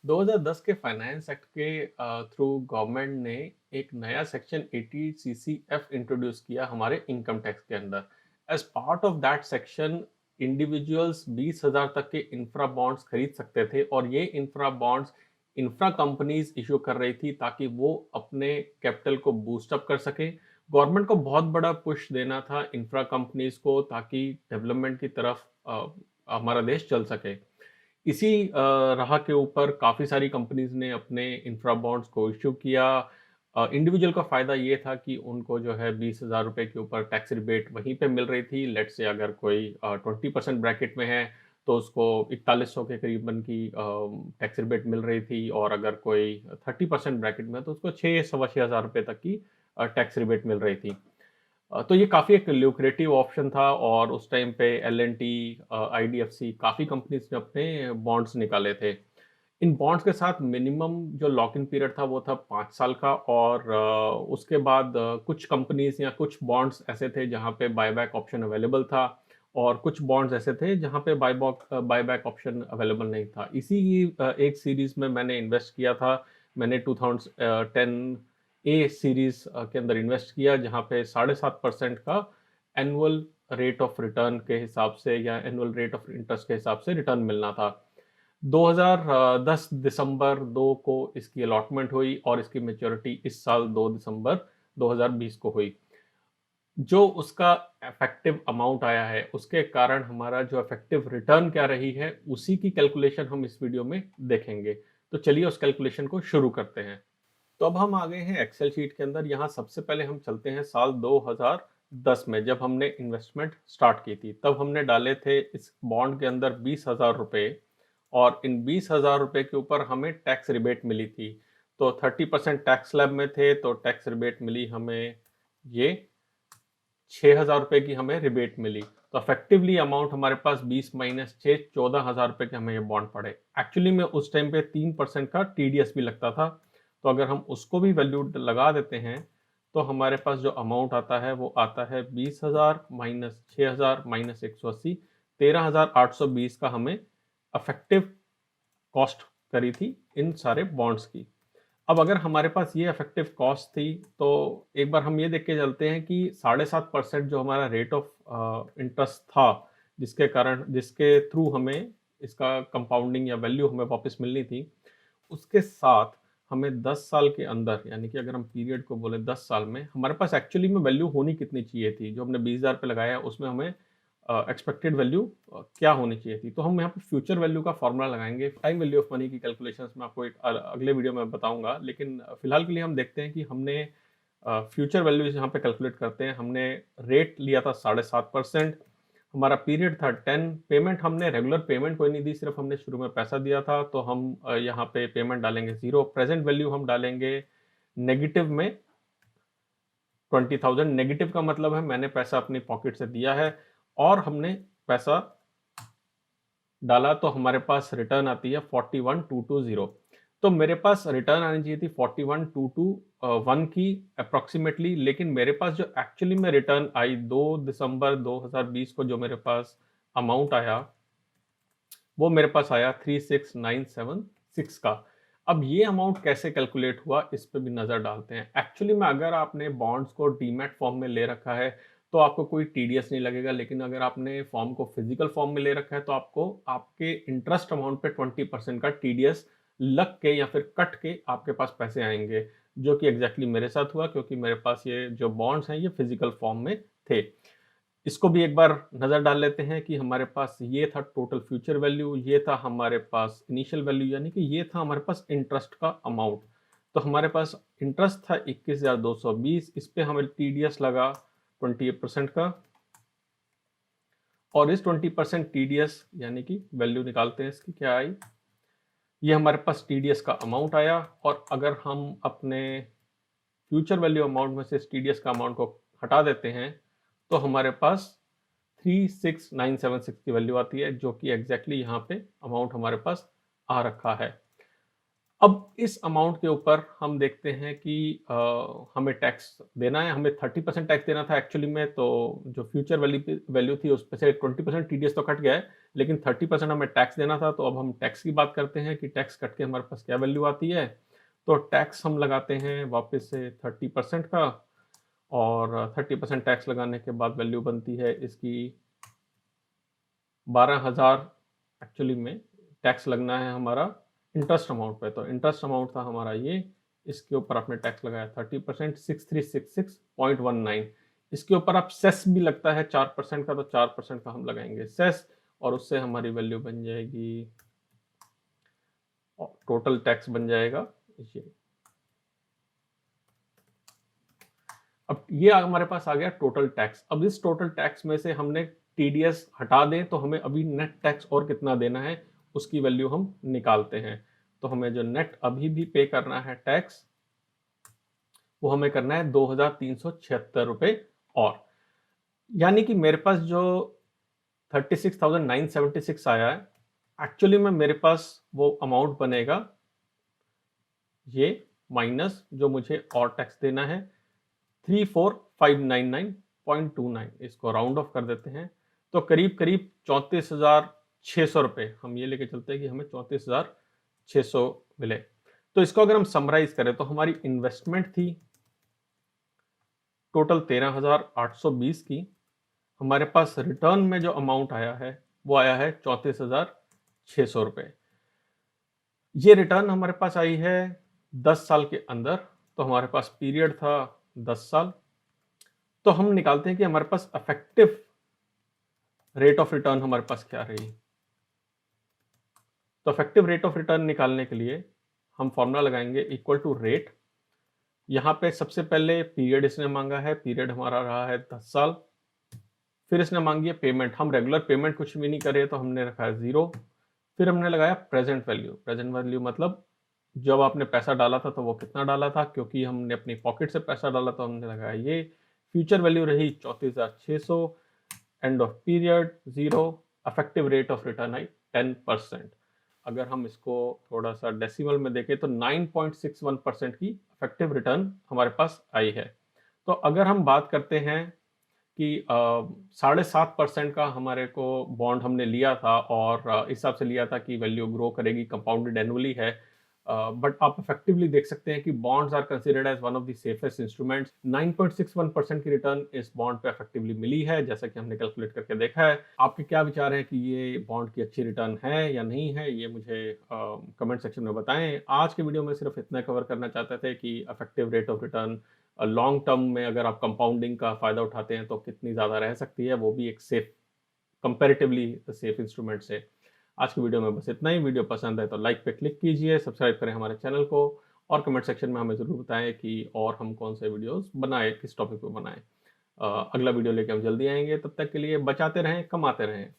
2010 के finance act के through government ने एक नया सेक्शन 80 सीसीएफ इंट्रोड्यूस किया हमारे इनकम टैक्स के अंदर। As part of that section individuals 20,000 तक के इंफ्रा बॉन्ड्स खरीद सकते थे और ये infra bonds infra companies issue कर रही थी ताकि वो अपने कैपिटल को बूस्ट अप कर सके। गवर्नमेंट को बहुत बड़ा पुश देना था इंफ्रा कंपनीज को ताकि डेवलपमेंट की तरफ हमारा देश चल सके। इसी राह के ऊपर काफ़ी सारी कंपनीज ने अपने इंफ्रा बॉन्ड्स को इश्यू किया। इंडिविजुअल का फ़ायदा ये था कि उनको जो है 20,000 रुपए के ऊपर टैक्स रिबेट वहीं पे मिल रही थी। लेट्स से अगर कोई 20% ब्रैकेट में है तो उसको 4100 के करीबन की टैक्स रिबेट मिल रही थी, और अगर कोई 30% ब्रैकेट में है तो उसको 6 सवा 6,000 रुपए तक की टैक्स रिबेट मिल रही थी। तो ये काफ़ी एक ल्यूक्रेटिव ऑप्शन था और उस टाइम पे एल&टी, आईडीएफसी काफ़ी कंपनीज ने अपने बॉन्ड्स निकाले थे। इन बॉन्ड्स के साथ मिनिमम जो लॉक इन पीरियड था वो था 5 साल का, और उसके बाद कुछ कंपनीज या कुछ बॉन्ड्स ऐसे थे जहाँ पे बायबैक ऑप्शन अवेलेबल था, और कुछ बॉन्ड्स ऐसे थे जहाँ पे बायबैक ऑप्शन अवेलेबल नहीं था। इसी ही एक सीरीज में मैंने इन्वेस्ट किया था। मैंने 2010 ए सीरीज के अंदर इन्वेस्ट किया जहाँ पे 7.5% का एनुअल रेट ऑफ रिटर्न के हिसाब से या एनुअल रेट ऑफ इंटरेस्ट के हिसाब से रिटर्न मिलना था। 2010 दिसंबर 2 को इसकी अलॉटमेंट हुई और इसकी मैच्योरिटी इस साल 2 दिसंबर 2020 को हुई। जो उसका इफेक्टिव अमाउंट आया है उसके कारण हमारा जो इफेक्टिव रिटर्न क्या रही है उसी की कैलकुलेशन हम इस वीडियो में देखेंगे। तो चलिए उस कैलकुलेशन को शुरू करते हैं। तो अब हम आ गए हैं एक्सेल शीट के अंदर। यहाँ सबसे पहले हम चलते हैं साल 2010 में, जब हमने इन्वेस्टमेंट स्टार्ट की थी। तब हमने डाले थे इस बॉन्ड के अंदर 20,000 रुपए, और इन 20,000 रुपए के ऊपर हमें टैक्स रिबेट मिली थी। तो 30% टैक्स स्लैब में थे तो टैक्स रिबेट मिली हमें ये 6,000 रुपए की हमें रिबेट मिली। तो इफेक्टिवली अमाउंट हमारे पास 20 माइनस 6 14,000 रुपए के हमें ये बॉन्ड पड़े। एक्चुअली में उस टाइम पे 3% का टीडीएस भी लगता था। तो अगर हम उसको भी वैल्यू लगा देते हैं तो हमारे पास जो अमाउंट आता है वो आता है 20,000 माइनस 6,000 माइनस 180, 13,820 का हमें इफेक्टिव कॉस्ट करी थी इन सारे बॉन्ड्स की। अब अगर हमारे पास ये इफेक्टिव कॉस्ट थी तो एक बार हम ये देख के चलते हैं कि 7.5% जो हमारा रेट ऑफ इंटरेस्ट था, जिसके थ्रू हमें इसका कंपाउंडिंग या वैल्यू हमें वापस मिलनी थी, उसके साथ हमें 10 साल के अंदर, यानी कि अगर हम पीरियड को बोले 10 साल में, हमारे पास एक्चुअली में वैल्यू होनी कितनी चाहिए थी। जो हमने 20,000 पे लगाया उसमें हमें एक्सपेक्टेड वैल्यू क्या होनी चाहिए थी। तो हम यहाँ पे फ्यूचर वैल्यू का फॉर्मूला लगाएंगे। टाइम वैल्यू ऑफ मनी की कैलकुलेशंस में आपको एक अगले वीडियो में बताऊंगा, लेकिन फिलहाल के लिए हम देखते हैं कि हमने फ्यूचर वैल्यू यहाँ पे कैलकुलेट करते हैं। हमने रेट लिया था 7.5%, हमारा पीरियड था 10, पेमेंट हमने रेगुलर पेमेंट कोई नहीं दी, सिर्फ हमने शुरू में पैसा दिया था। तो हम यहाँ पे पेमेंट डालेंगे 0, प्रेजेंट वैल्यू हम डालेंगे नेगेटिव में 20,000। नेगेटिव का मतलब है मैंने पैसा अपनी पॉकेट से दिया है और हमने पैसा डाला, तो हमारे पास रिटर्न आती है 41,220। तो मेरे पास रिटर्न आनी चाहिए थी 41,221 की अप्रोक्सीमेटली, लेकिन मेरे पास जो एक्चुअली में रिटर्न आई 2 दिसंबर 2020 को, जो मेरे पास अमाउंट आया वो मेरे पास आया 36,976 का। अब ये अमाउंट कैसे कैलकुलेट हुआ इस पे भी नज़र डालते हैं। एक्चुअली में अगर आपने बॉन्ड्स को डीमैट फॉर्म में ले रखा है तो आपको कोई टीडीएस नहीं लगेगा, लेकिन अगर आपने फॉर्म को फिजिकल फॉर्म में ले रखा है तो आपको आपके इंटरेस्ट अमाउंट पे 20% का टीडीएस लग के या फिर कट के आपके पास पैसे आएंगे, जो कि एग्जैक्टली मेरे साथ हुआ, क्योंकि मेरे पास ये जो बॉन्ड्स हैं ये फिजिकल फॉर्म में थे। इसको भी एक बार नज़र डाल लेते हैं कि हमारे पास ये था टोटल फ्यूचर वैल्यू, ये था हमारे पास इनिशियल वैल्यू, यानी कि ये था हमारे पास इंटरेस्ट का अमाउंट। तो हमारे पास इंटरेस्ट था 21,220, इस पे हमें टीडीएस लगा 28% का, और इस 20% टीडीएस यानी कि वैल्यू निकालते हैं इसकी क्या आई, ये हमारे पास टीडीएस का अमाउंट आया। और अगर हम अपने फ्यूचर वैल्यू अमाउंट में से इस टीडीएस का अमाउंट को हटा देते हैं तो हमारे पास 36,976 की वैल्यू आती है, जो कि एग्जैक्टली यहाँ पे अमाउंट हमारे पास आ रखा है। अब इस अमाउंट के ऊपर हम देखते हैं कि हमें टैक्स देना है, हमें 30% टैक्स देना था एक्चुअली में, तो जो फ्यूचर वैल्यू थी उसमें से 20% टीडीएस तो कट गया है, लेकिन 30% हमें टैक्स देना था। तो अब हम टैक्स की बात करते हैं कि टैक्स कट के हमारे पास क्या वैल्यू आती है। तो टैक्स हम लगाते हैं वापस से 30% का, और 30% टैक्स लगाने के बाद वैल्यू बनती है इसकी 12,000। एक्चुअली में टैक्स लगना है हमारा इंटरेस्ट अमाउंट पे, तो इंटरेस्ट अमाउंट था हमारा ये, इसके ऊपर आपने टैक्स लगाया 30%, 6366.19। इसके ऊपर आप सेस भी लगता है 4% का, तो 4% का हम लगाएंगे सेस, और उससे हमारी वैल्यू बन जाएगी, टोटल टैक्स बन जाएगा ये। अब ये हमारे पास आ गया टोटल टैक्स। अब इस टोटल टैक्स में से हमने टीडीएस हटा दें तो हमें अभी नेट टैक्स और कितना देना है उसकी वैल्यू हम निकालते हैं। तो हमें जो नेट अभी भी पे करना है टैक्स, वो हमें करना है 2,376 रुपए, और यानी कि मेरे पास जो 36,976 आया है, एक्चुअली में मेरे पास वो अमाउंट बनेगा ये, माइनस जो मुझे और टैक्स देना है 34,599.29। इसको राउंड ऑफ कर देते हैं, तो करीब करीब 34,600 रुपए हम ये लेके चलते हैं कि हमें 34,600 मिले। तो इसको अगर हम समराइज करें तो हमारी इन्वेस्टमेंट थी टोटल 13,820 की, हमारे पास रिटर्न में जो अमाउंट आया है वो आया है 34,600 रुपए। ये रिटर्न हमारे पास आई है 10 साल के अंदर, तो हमारे पास पीरियड था 10 साल। तो हम निकालते हैं कि हमारे पास इफेक्टिव रेट ऑफ रिटर्न हमारे पास क्या रही। तो इफेक्टिव रेट ऑफ रिटर्न निकालने के लिए हम फॉर्मूला लगाएंगे इक्वल टू रेट। यहाँ पे सबसे पहले पीरियड इसने मांगा है, पीरियड हमारा रहा है 10 साल। फिर इसने मांगी है पेमेंट, हम रेगुलर पेमेंट कुछ भी नहीं करे तो हमने रखा है 0। फिर हमने लगाया प्रेजेंट वैल्यू। प्रेजेंट वैल्यू मतलब जब आपने पैसा डाला था तो वो कितना डाला था, क्योंकि हमने अपनी पॉकेट से पैसा डाला तो हमने लगाया ये। फ्यूचर वैल्यू रही 34,600, end of period 0, effective rate of return I 10%। अगर हम इसको थोड़ा सा डेसिमल में देखें तो 9.61% की इफेक्टिव रिटर्न हमारे पास आई है। तो अगर हम बात करते हैं कि 7.5% का हमारे को बॉन्ड हमने लिया था, और इस हिसाब से लिया था कि वैल्यू ग्रो करेगी, कंपाउंडेड एनुअली है, बट आप इफेक्टिवली देख सकते हैं कि bonds are considered as one of the safest instruments. 9.61% की रिटर्न इस बॉन्ड पे इफेक्टिवली मिली है, जैसा कि हमने कैलकुलेट करके देखा है। आपके क्या विचार हैं कि ये बॉन्ड की अच्छी रिटर्न है या नहीं है, ये मुझे कमेंट सेक्शन में बताएं। आज के वीडियो में सिर्फ इतना कवर करना चाहते थे कि effective rate of return long term में अगर आप कंपाउंडिंग का फायदा उठाते हैं तो कितनी ज़्यादा रह सकती है, वो भी एक सेफ, कंपैरेटिवली सेफ इंस्ट्रूमेंट से। आज की वीडियो में बस इतना ही। वीडियो पसंद है तो लाइक पे क्लिक कीजिए, सब्सक्राइब करें हमारे चैनल को, और कमेंट सेक्शन में हमें ज़रूर बताएं कि और हम कौन से वीडियोस बनाएं, किस टॉपिक पे बनाएं। अगला वीडियो लेके हम जल्दी आएंगे, तब तक के लिए बचाते रहें, कमाते रहें।